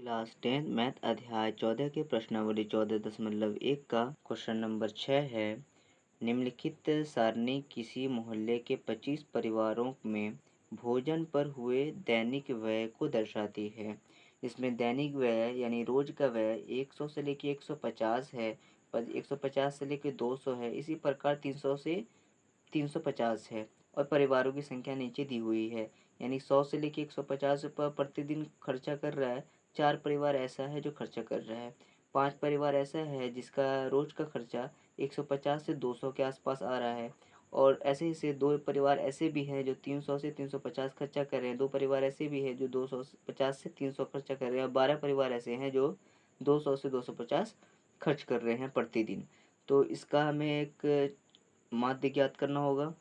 Class 10 math अध्याय 14 के प्रश्नावली 14.1 का क्वेश्चन नंबर 6 है। निम्नलिखित सारणी किसी मोहल्ले के 25 परिवारों में भोजन पर हुए दैनिक व्यय को दर्शाती है। इसमें दैनिक व्यय यानी रोज का व्यय 100 से लेके 150 है, 150 से लेके 200 है, इसी प्रकार 300 से 350 है और परिवारों की संख्या नीचे दी हुई है। यानी 100 से लेके 150 रुपये प्रतिदिन खर्चा कर रहा है। 4 परिवार ऐसा है जो खर्चा कर रहा है। 5 परिवार ऐसा है जिसका रोज का खर्चा 150 से 200 के आसपास आ रहा है। और ऐसे ही से 2 परिवार ऐसे भी हैं जो 300 से 350 खर्चा कर रहे हैं। 2 परिवार ऐसे भी हैं जो 250 से 300 खर्चा कर रहे हैं और 12 परिवार ऐसे हैं जो 200 से 250 खर्च कर रहे हैं प्रतिदिन। तो इसका हमें एक माध्य ज्ञात करना होगा।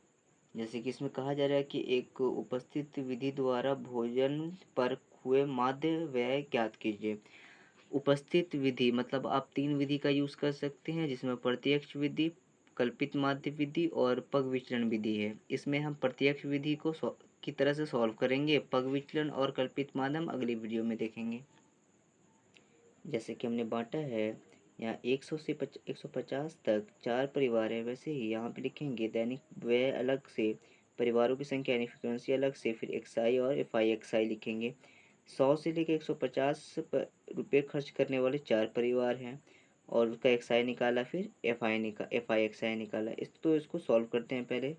जैसे कि इसमें कहा जा रहा है कि एक उपस्थित विधि द्वारा भोजन पर हुए माध्य व्यय ज्ञात कीजिए। उपस्थित विधि मतलब आप 3 विधि का यूज़ कर सकते हैं, जिसमें प्रत्यक्ष विधि, कल्पित माध्य विधि और पग विचलन विधि है। इसमें हम प्रत्यक्ष विधि को की तरह से सॉल्व करेंगे। पग विचलन और कल्पित माध्य हम अगली वीडियो में देखेंगे। जैसे कि हमने बांटा है यहाँ 100 से 150 तक 4 परिवार है, वैसे ही यहाँ पे लिखेंगे दैनिक व्यय अलग से, परिवारों की संख्या यानी फ्रिक्वेंसी अलग से, फिर एक्सआई और एफआई एक्सआई लिखेंगे। 100 से लेकर 150 रुपये खर्च करने वाले 4 परिवार हैं और उसका एक्सआई निकाला, फिर एफआई एक्सआई निकाला। इसको सॉल्व करते हैं पहले।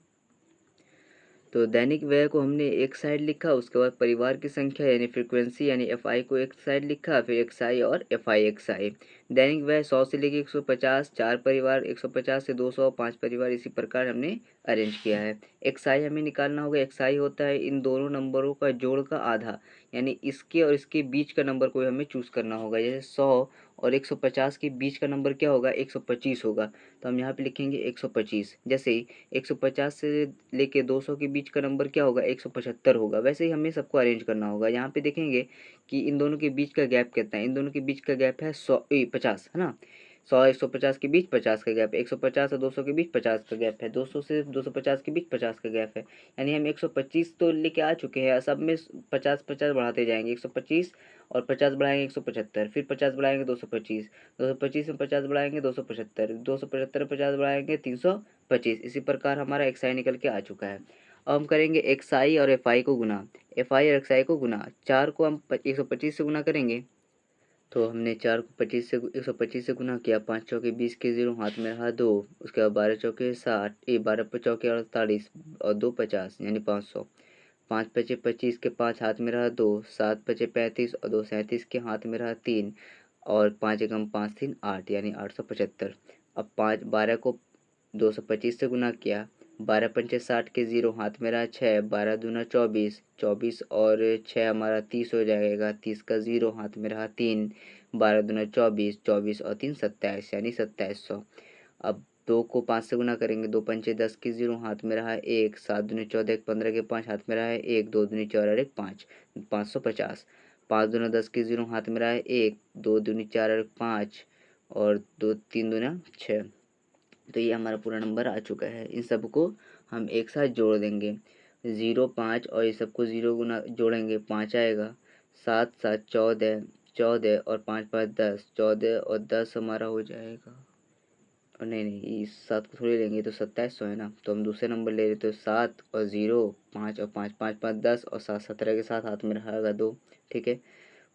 तो दैनिक व्यय को हमने एक साइड लिखा, उसके बाद परिवार की संख्या यानी फ्रीक्वेंसी यानी एफआई को एक साइड लिखा, फिर एक्सआई और एफआई एक्सआई। दैनिक व्यय 100 से लेकर 150, 4 परिवार 150 से 200, 5 परिवार, इसी प्रकार हमने अरेंज किया है। एक्सआई हमें निकालना होगा। एक्सआई होता है इन दोनों नंबरों का जोड़ का आधा, यानी इसके और इसके बीच का नंबर कोई हमें चूज़ करना होगा। जैसे 100 और 150 के बीच का नंबर क्या होगा, 125 होगा, तो हम यहाँ पे लिखेंगे 125। जैसे ही 150 से लेके 200 के बीच का नंबर क्या होगा, 175 होगा। वैसे ही हमें सबको अरेंज करना होगा। यहाँ पे देखेंगे कि इन दोनों के बीच का गैप कितना है। इन दोनों के बीच का गैप है 50 है ना। 100 150 के बीच 50 का गैप है। 150 और 200 के बीच 50 का गैप है। 200 से 250 के बीच 50 का गैप है। यानी हम 125 तो लेके आ चुके हैं। सब में 50 50 बढ़ाते जाएंगे। 125 और 50 बढ़ाएंगे 175, फिर 50 बढ़ाएंगे 225, 225 में 50 बढ़ाएंगे 275, 275 में 50 बढ़ाएंगे 325। इसी प्रकार हमारा एक्सआई निकल के आ चुका है। अब हम करेंगे एक्सआई और एफआई को गुना। एफआई और एक्सआई को गुना, 4 को हम 125 से गुना करेंगे, तो हमने 4 को 125 से गुना किया। 5 चौके 20 के 0, हाथ में रहा 2। उसके बाद 12 चौके 60, 12 चौके 48 और 2 50 यानी 500। 5 पचे 25 के 5 हाथ में रहा 2, 7 पचे 35 और 2 37 के हाथ में रहा 3 और 5 एकम 5 3 8 यानी 875। अब 12 को 225 से गुना किया। 12 पंचे 60 के 0, हाथ में रहा 6, 12 दूना 24, 24 और 6 हमारा 30 हो जाएगा। 30 का 0, हाथ में रहा 3, 12 दूना 24, 24 और 3 27 यानी 2700। अब 2 को 5 से गुना करेंगे। 2 पंचे 10 के 0, हाथ में रहा 1, 7 दूनी 14, 15 के 5 हाथ में रहा है 1, 2 दूनी 4 और 1 5, 550। 5 दूना 10 के 0, हाथ में रहा है 1, 2 दूनी 4 और 5 और 2 3 दूना 6। तो ये हमारा पूरा नंबर आ चुका है। इन सबको हम एक साथ जोड़ देंगे। 0 5 और ये सबको 0 गुना जोड़ेंगे 5 आएगा। 7 7 14, 14 और 5 5 10, 14 और 10 हमारा हो जाएगा। और नहीं इस 7 को थोड़ी लेंगे, तो 2700 है ना। तो हम दूसरे नंबर ले रहे, तो 7 और 0 5 और 5 5 5 10 और 7 17 के साथ हाथ में रहेगा 2। ठीक है।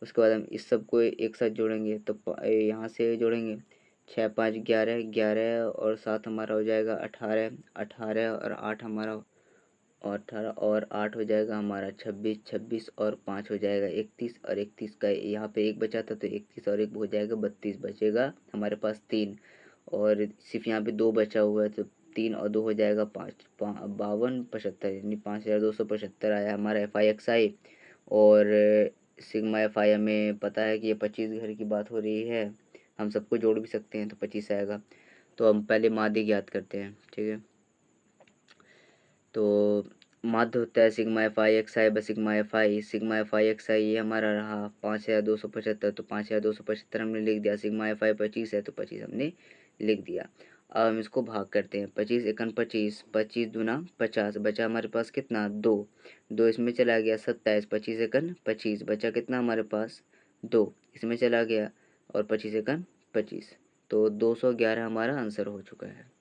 उसके बाद हम इस सब को एक साथ जोड़ेंगे, तो यहाँ से जोड़ेंगे 6 5 11, 11 और 7 हमारा हो जाएगा 18, 18 और 8 हमारा, और 18 और 8 हो जाएगा हमारा 26, 26 और 5 हो जाएगा 31 और 31 का यहाँ पे 1 बचा था, तो 31 और 1 हो जाएगा 32, बचेगा हमारे पास 3 और सिर्फ यहाँ पे 2 बचा हुआ है, तो 3 और 2 हो जाएगा 5, 52 75 यानी 5275 आया हमारा एफआई एक्सआई। और सिग्मा एफआई हमें पता है कि ये 25 घर की बात हो रही है, हम सबको जोड़ भी सकते हैं, तो 25 आएगा। तो हम पहले माध्य ज्ञात करते हैं। ठीक है। तो माध्य होता है sigma f i x i बस sigma f i. Sigma f i x i ये हमारा रहा 5275, तो 5275 हमने लिख दिया। सिग्मा एफ आई 25 है, तो 25 हमने लिख दिया। अब हम इसको भाग करते हैं। 25 एकन 25, 25 दूना 50, बचा हमारे पास कितना 2, 2 इसमें चला गया 27, 25 एकन 25, बचा कितना हमारे पास 2 इसमें चला गया और 25 एकम 25, तो 211 हमारा आंसर हो चुका है।